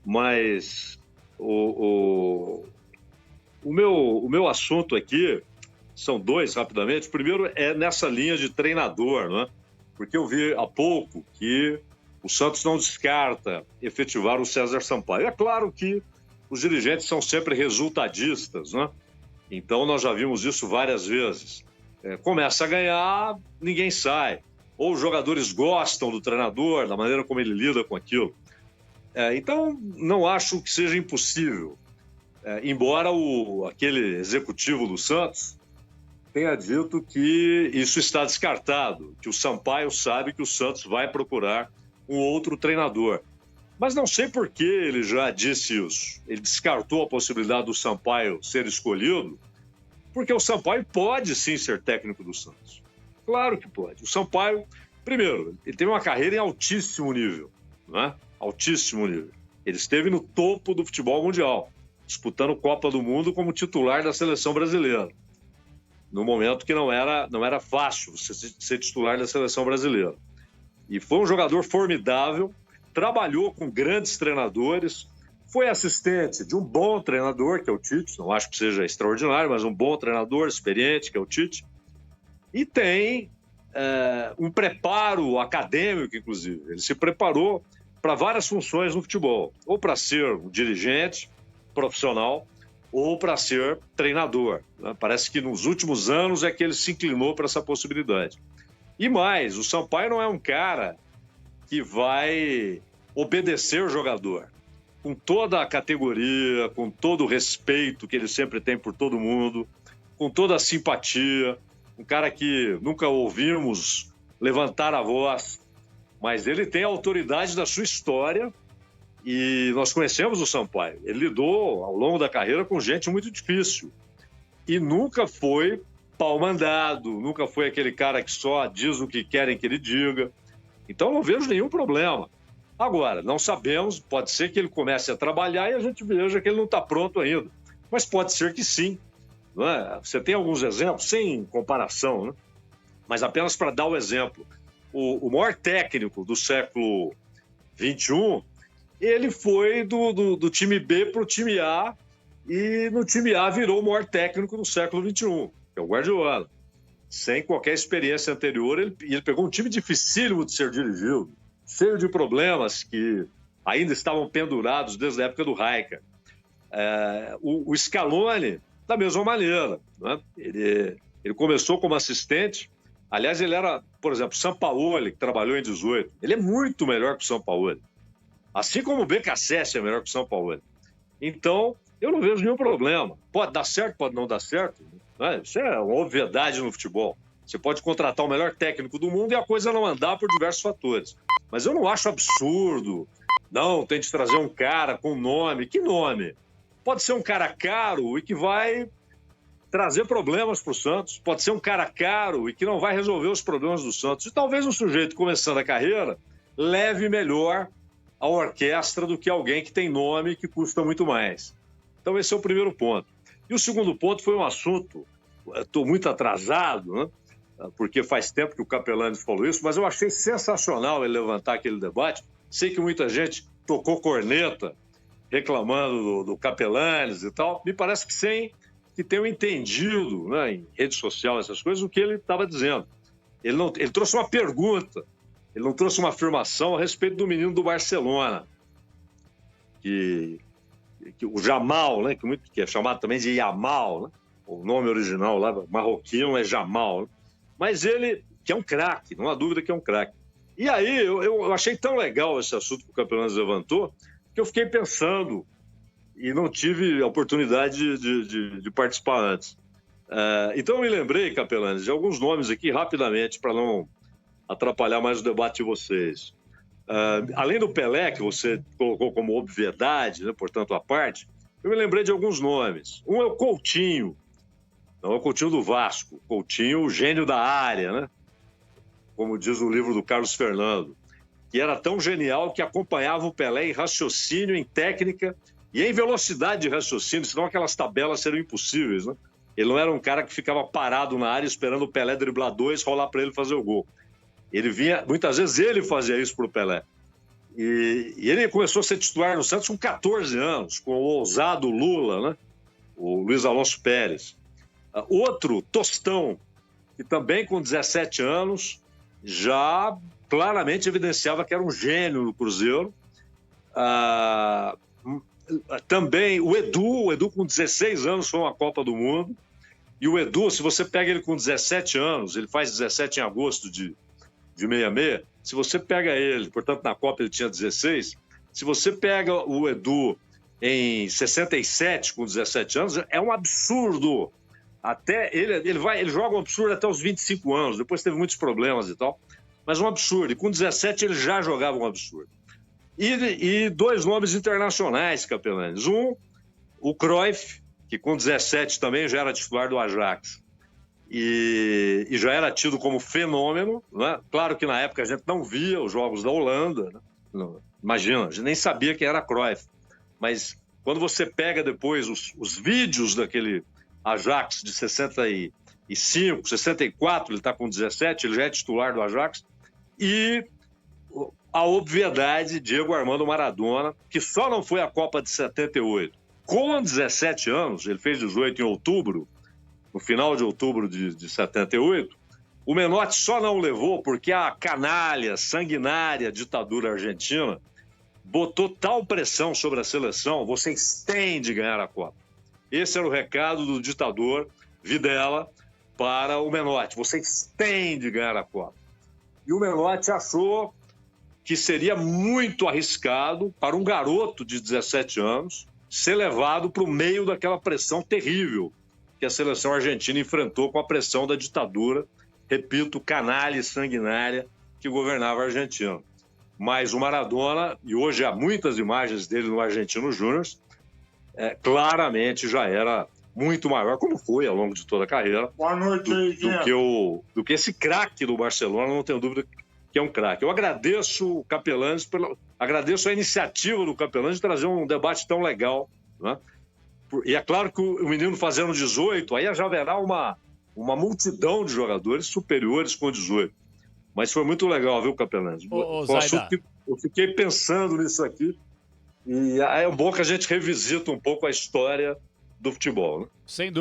mas o meu assunto aqui são dois, rapidamente. O primeiro é nessa linha de treinador, né? Porque eu vi há pouco que o Santos não descarta efetivar o César Sampaio. É claro que os dirigentes são sempre resultadistas, né? Então nós já vimos isso várias vezes. Começa a ganhar, ninguém sai. Ou os jogadores gostam do treinador, da maneira como ele lida com aquilo. Então não acho que seja impossível. Embora aquele executivo do Santos tenha dito que isso está descartado, que o Sampaio sabe que o Santos vai procurar um outro treinador. Mas não sei por que ele já disse isso. Ele descartou a possibilidade do Sampaio ser escolhido, porque o Sampaio pode sim ser técnico do Santos. Claro que pode. O Sampaio, primeiro, ele teve uma carreira em altíssimo nível, né? Altíssimo nível. Ele esteve no topo do futebol mundial, disputando Copa do Mundo como titular da seleção brasileira, no momento que não era fácil você ser titular da seleção brasileira. E foi um jogador formidável, trabalhou com grandes treinadores, foi assistente de um bom treinador, que é o Tite, não acho que seja extraordinário, mas um bom treinador, experiente, que é o Tite, e tem um preparo acadêmico, inclusive. Ele se preparou para várias funções no futebol, ou para ser um dirigente profissional, ou para ser treinador, né? Parece que nos últimos anos é que ele se inclinou para essa possibilidade. E mais, o Sampaio não é um cara que vai obedecer o jogador. Com toda a categoria, com todo o respeito que ele sempre tem por todo mundo, com toda a simpatia, um cara que nunca ouvimos levantar a voz, mas ele tem a autoridade da sua história. E nós conhecemos o Sampaio. Ele lidou, ao longo da carreira, com gente muito difícil. E nunca foi pau-mandado, nunca foi aquele cara que só diz o que querem que ele diga. Então, não vejo nenhum problema. Agora, não sabemos, pode ser que ele comece a trabalhar e a gente veja que ele não está pronto ainda. Mas pode ser que sim. Não é? Você tem alguns exemplos, sem comparação, né? Mas apenas para dar o exemplo. O maior técnico do século XXI... ele foi do time B para o time A, e no time A virou o maior técnico do século XXI, que é o Guardiola. Sem qualquer experiência anterior, ele pegou um time dificílimo de ser dirigido, cheio de problemas que ainda estavam pendurados desde a época do Rijkaard. O Scaloni, da mesma maneira, né? Ele começou como assistente. Aliás, ele era, por exemplo, o Sampaoli, que trabalhou em 18. Ele é muito melhor que o Sampaoli. Assim como o BKSS é melhor que o São Paulo. Então, eu não vejo nenhum problema. Pode dar certo, pode não dar certo. Né? Isso é uma obviedade no futebol. Você pode contratar o melhor técnico do mundo e a coisa não andar por diversos fatores. Mas eu não acho absurdo. Não, tem de trazer um cara com nome. Que nome? Pode ser um cara caro e que vai trazer problemas para o Santos. Pode ser um cara caro e que não vai resolver os problemas do Santos. E talvez um sujeito começando a carreira leve melhor a orquestra do que alguém que tem nome e que custa muito mais. Então esse é o primeiro ponto. E o segundo ponto foi um assunto, estou muito atrasado, né? Porque faz tempo que o Capelanes falou isso, mas eu achei sensacional ele levantar aquele debate. Sei que muita gente tocou corneta reclamando do Capelanes e tal. Me parece que tenham entendido, né, em rede social, essas coisas, o que ele estava dizendo. Ele trouxe uma pergunta. Ele não trouxe uma afirmação a respeito do menino do Barcelona, que o Jamal, né, que é chamado também de Yamal, né, o nome original lá, marroquino é Jamal, né, mas ele, que é um craque, não há dúvida que é um craque. E aí eu achei tão legal esse assunto que o Capelanes levantou, que eu fiquei pensando e não tive a oportunidade de participar antes. Então eu me lembrei, Capelanes, de alguns nomes aqui rapidamente, para não atrapalhar mais o debate de vocês. Além do Pelé, que você colocou como obviedade, né, portanto, à parte, eu me lembrei de alguns nomes. Um é o Coutinho, não é o Coutinho do Vasco, Coutinho, o gênio da área, né? Como diz o livro do Carlos Fernando, que era tão genial que acompanhava o Pelé em raciocínio, em técnica e em velocidade de raciocínio, senão aquelas tabelas seriam impossíveis, né? Ele não era um cara que ficava parado na área esperando o Pelé driblar dois, rolar para ele fazer o gol. Ele vinha, muitas vezes ele fazia isso para o Pelé. E ele começou a ser titular no Santos com 14 anos, com o ousado Lula, né? O Luiz Alonso Pérez. Outro, Tostão, que também com 17 anos já claramente evidenciava que era um gênio no Cruzeiro. Também o Edu com 16 anos foi uma Copa do Mundo. E o Edu, se você pega ele com 17 anos, ele faz 17 em agosto de 66, se você pega ele, portanto na Copa ele tinha 16, se você pega o Edu em 67 com 17 anos, é um absurdo. Até ele joga um absurdo até os 25 anos, depois teve muitos problemas e tal, mas um absurdo. E com 17 ele já jogava um absurdo. E dois nomes internacionais, Capelanes. O Cruyff, que com 17 também já era titular do Ajax e já era tido como fenômeno, né? Claro que na época a gente não via os jogos da Holanda, né? Imagina, a gente nem sabia quem era Cruyff, mas quando você pega depois os vídeos daquele Ajax de 65, 64, ele está com 17, ele já é titular do Ajax, e a obviedade, Diego Armando Maradona, que só não foi à Copa de 78. Com 17 anos, ele fez 18 em outubro, no final de outubro de 78, o Menotti só não levou porque a canalha, sanguinária ditadura argentina botou tal pressão sobre a seleção, vocês têm de ganhar a Copa. Esse era o recado do ditador Videla para o Menotti, vocês têm de ganhar a Copa. E o Menotti achou que seria muito arriscado para um garoto de 17 anos ser levado para o meio daquela pressão terrível que a seleção argentina enfrentou com a pressão da ditadura, repito, canalha e sanguinária que governava a Argentina. Mas o Maradona, e hoje há muitas imagens dele no Argentino Júnior, claramente já era muito maior, como foi ao longo de toda a carreira, Boa noite, do que esse craque do Barcelona, não tenho dúvida que é um craque. Eu agradeço o Capelanes, agradeço a iniciativa do Capelanes de trazer um debate tão legal, né? E é claro que o menino fazendo 18, aí já haverá uma multidão de jogadores superiores com 18. Mas foi muito legal, viu, Capelanes? Eu fiquei pensando nisso aqui, e é bom que a gente revisita um pouco a história do futebol, né? Sem dúvida.